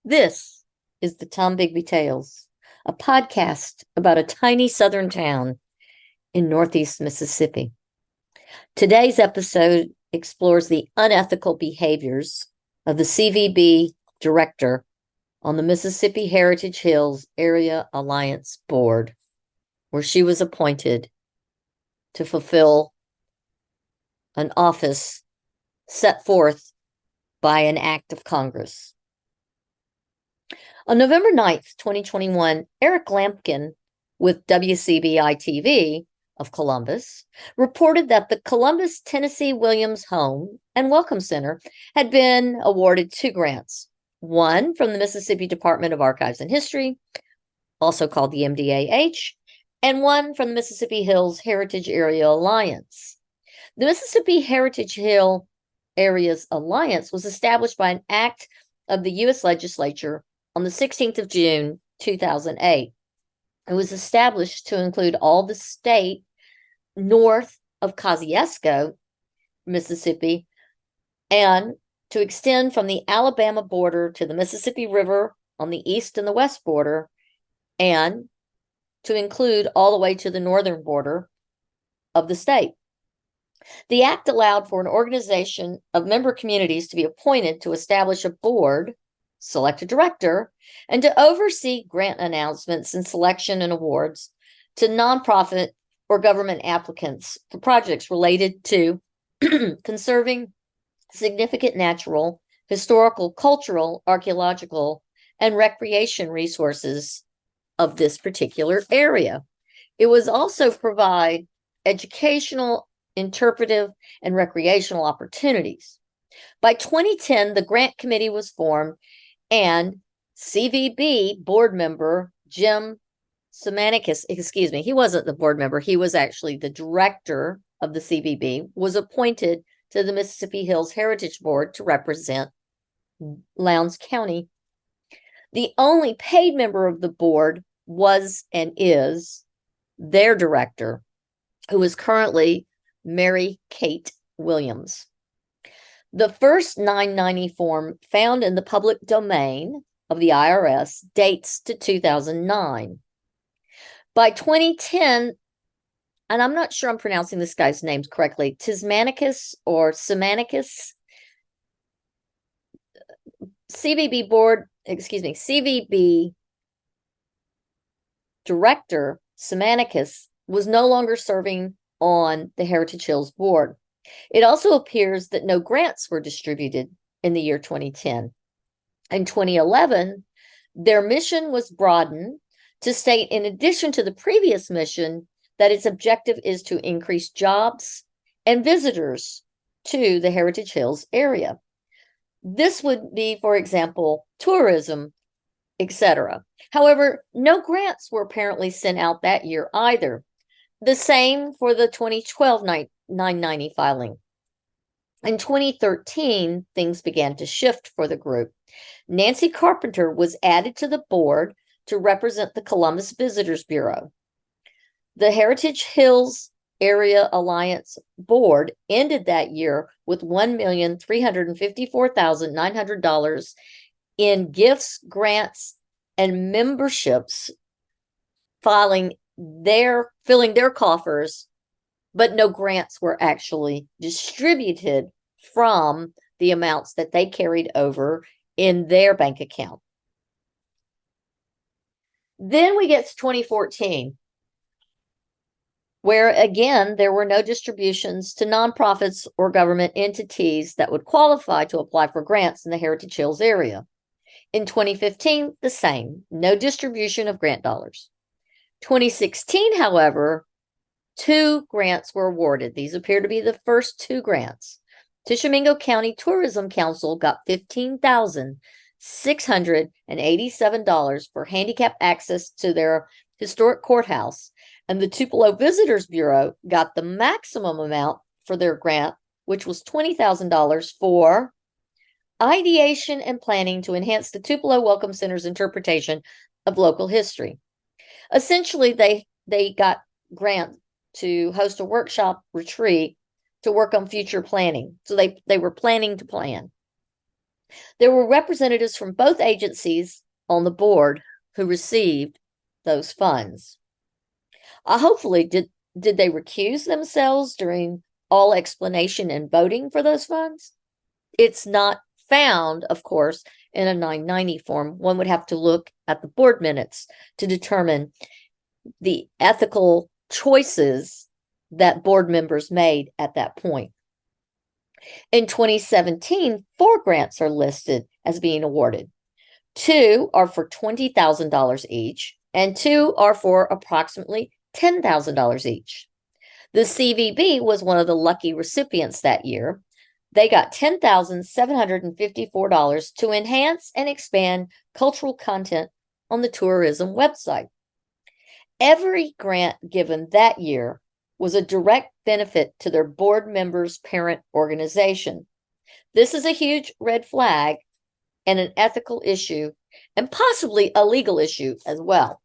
This is the Tom Bigby Tales, a podcast about a tiny southern town in Northeast Mississippi. Today's episode explores the unethical behaviors of the CVB director on the Mississippi Heritage Hills Area Alliance Board, where she was appointed to fulfill an office set forth by an act of Congress. On November 9th, 2021, Eric Lampkin with WCBI-TV of Columbus reported that the Columbus Tennessee Williams Home and Welcome Center had been awarded 2 grants, one from the Mississippi Department of Archives and History, also called the MDAH, and one from the Mississippi Hills Heritage Area Alliance. The Mississippi Heritage Hill Areas Alliance was established by an act of the U.S. legislature on the 16th of June, 2008. It was established to include all the state north of Kosciuszko, Mississippi, and to extend from the Alabama border to the Mississippi River on the east and the west border, and to include all the way to the northern border of the state. The act allowed for an organization of member communities to be appointed to establish a board, select a director, and to oversee grant announcements and selection and awards to nonprofit or government applicants for projects related to conserving significant natural, historical, cultural, archaeological, and recreation resources of this particular area. It was also provide educational, interpretive, and recreational opportunities. By 2010, the grant committee was formed, and CVB board member Jim Semanicus, he wasn't the board member, he was actually the director of the CVB, was appointed to the Mississippi Hills Heritage Board to represent Lowndes County. The only paid member of the board was and is their director, who is currently Mary Kate Williams. The first 990 form found in the public domain of the IRS dates to 2009. By 2010, and I'm not sure I'm pronouncing this guy's names correctly, Tismanicus or Semanicus, CVB director Semanicus was no longer serving on the Heritage Hills Board. It also appears that no grants were distributed in the year 2010. In 2011, their mission was broadened to state, in addition to the previous mission, that its objective is to increase jobs and visitors to the Heritage Hills area. This would be, for example, tourism, etc. However, no grants were apparently sent out that year either. The same for the 2012 990 filing. In 2013, things began to shift for the group. Nancy Carpenter was added to the board to represent the Columbus Visitors Bureau. The Heritage Hills Area Alliance Board ended that year with $1,354,900 in gifts, grants, and memberships, filling their coffers, but no grants were actually distributed from the amounts that they carried over in their bank account. Then we get to 2014, where again, there were no distributions to nonprofits or government entities that would qualify to apply for grants in the Heritage Hills area. In 2015, the same, no distribution of grant dollars. 2016, however, 2 grants were awarded. These appear to be the first 2 grants. Tishomingo County Tourism Council got $15,687 for handicap access to their historic courthouse, and the Tupelo Visitors Bureau got the maximum amount for their grant, which was $20,000 for ideation and planning to enhance the Tupelo Welcome Center's interpretation of local history. Essentially, they got grant to host a workshop retreat to work on future planning. So they were planning to plan. There were representatives from both agencies on the board who received those funds. Hopefully, did they recuse themselves during all explanation and voting for those funds? It's not found, of course, in a 990 form. One would have to look at the board minutes to determine the ethical choices that board members made at that point. In 2017, 4 grants are listed as being awarded. 2 are for $20,000 each, and 2 are for approximately $10,000 each. The CVB was one of the lucky recipients that year. They got $10,754 to enhance and expand cultural content on the tourism website. Every grant given that year was a direct benefit to their board members' parent organization. This is a huge red flag and an ethical issue, and possibly a legal issue as well.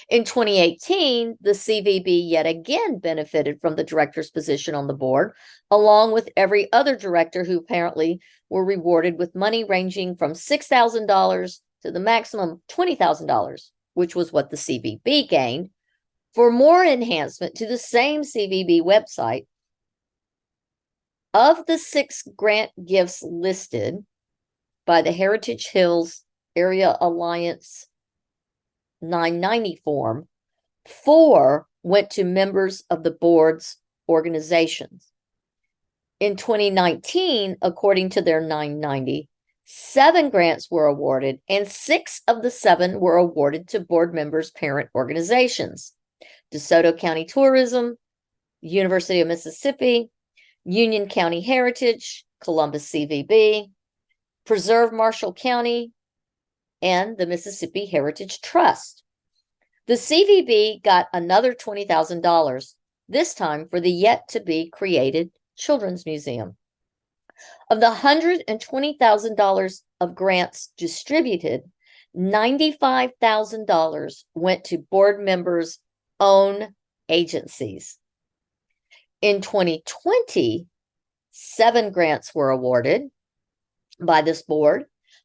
In 2018, the CVB yet again benefited from the director's position on the board, along with every other director who apparently were rewarded with money ranging from $6,000 to the maximum $20,000, which was what the CVB gained. For more enhancement to the same CVB website, of the 6 grant gifts listed by the Heritage Hills Area Alliance 990 form, 4 went to members of the board's organizations. In 2019, according to their 990, 7 grants were awarded, and 6 of the 7 were awarded to board members' parent organizations: DeSoto County Tourism, University of Mississippi, Union County Heritage, Columbus CVB, Preserve Marshall County, and the Mississippi Heritage Trust. The CVB got another $20,000, this time for the yet-to-be-created Children's Museum. Of the $120,000 of grants distributed, $95,000 went to board members' own agencies. In 2020, 7 grants were awarded by this board.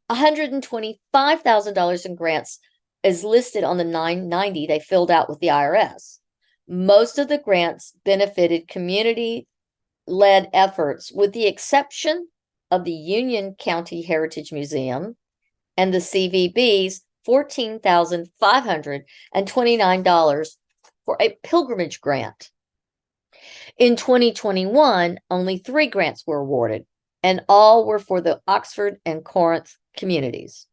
$125,000 in grants is listed on the 990 they filled out with the IRS. Most of the grants benefited community-led efforts, with the exception of the Union County Heritage Museum and the CVB's $14,529 for a pilgrimage grant. In 2021, only 3 grants were awarded, and all were for the Oxford and Corinth communities.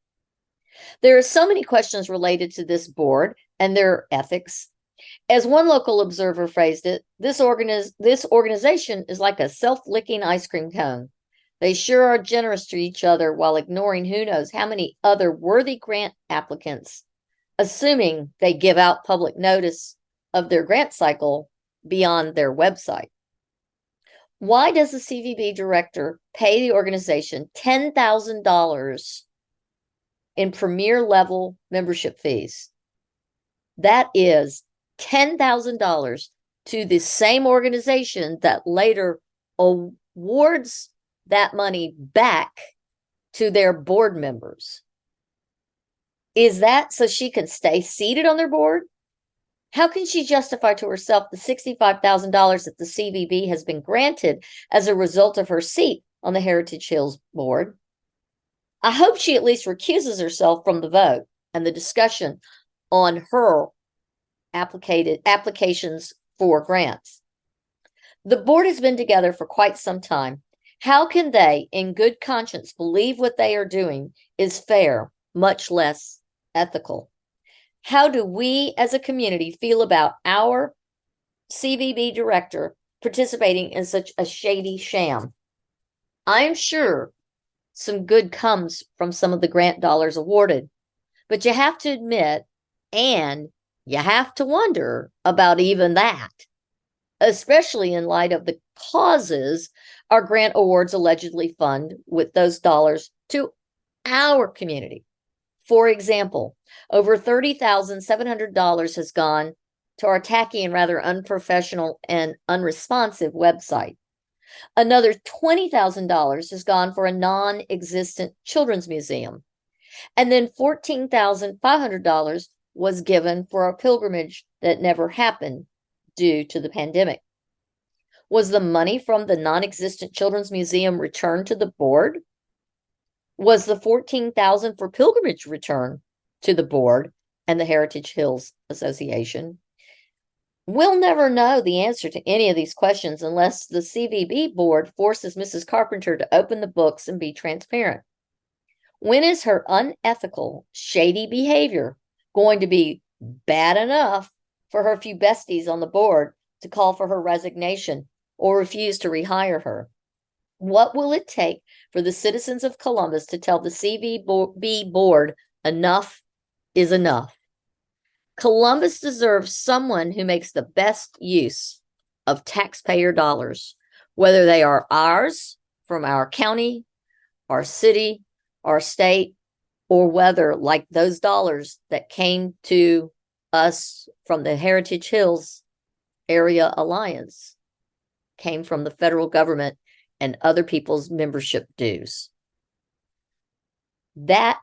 There are so many questions related to this board and their ethics. As one local observer phrased it, this organization is like a self-licking ice cream cone. They sure are generous to each other while ignoring who knows how many other worthy grant applicants, assuming they give out public notice of their grant cycle beyond their website. Why does the CVB director pay the organization $10,000 in premier level membership fees? That is $10,000 to the same organization that later awards that money back to their board members. Is that so she can stay seated on their board? How can she justify to herself the $65,000 that the CVB has been granted as a result of her seat on the Heritage Hills board? I hope she at least recuses herself from the vote and the discussion on her applications for grants. The board has been together for quite some time. How can they, in good conscience, believe what they are doing is fair, much less ethical? How do we as a community feel about our CVB director participating in such a shady sham? I am sure some good comes from some of the grant dollars awarded, but you have to admit, and you have to wonder about even that, especially in light of the causes our grant awards allegedly fund with those dollars to our community. For example, over $30,700 has gone to our tacky and rather unprofessional and unresponsive website. Another $20,000 has gone for a non-existent children's museum. And then $14,500 was given for a pilgrimage that never happened due to the pandemic. Was the money from the non-existent children's museum returned to the board? Was the $14,000 for pilgrimage returned to the board and the Heritage Hills Association? We'll never know the answer to any of these questions unless the CVB board forces Mrs. Carpenter to open the books and be transparent. When is her unethical, shady behavior going to be bad enough for her few besties on the board to call for her resignation or refuse to rehire her? What will it take for the citizens of Columbus to tell the CVB board enough is enough? Columbus deserves someone who makes the best use of taxpayer dollars, whether they are ours from our county, our city, our state, or whether, like those dollars that came to us from the Heritage Hills Area Alliance, came from the federal government and other people's membership dues. That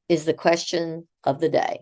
is the question of the day.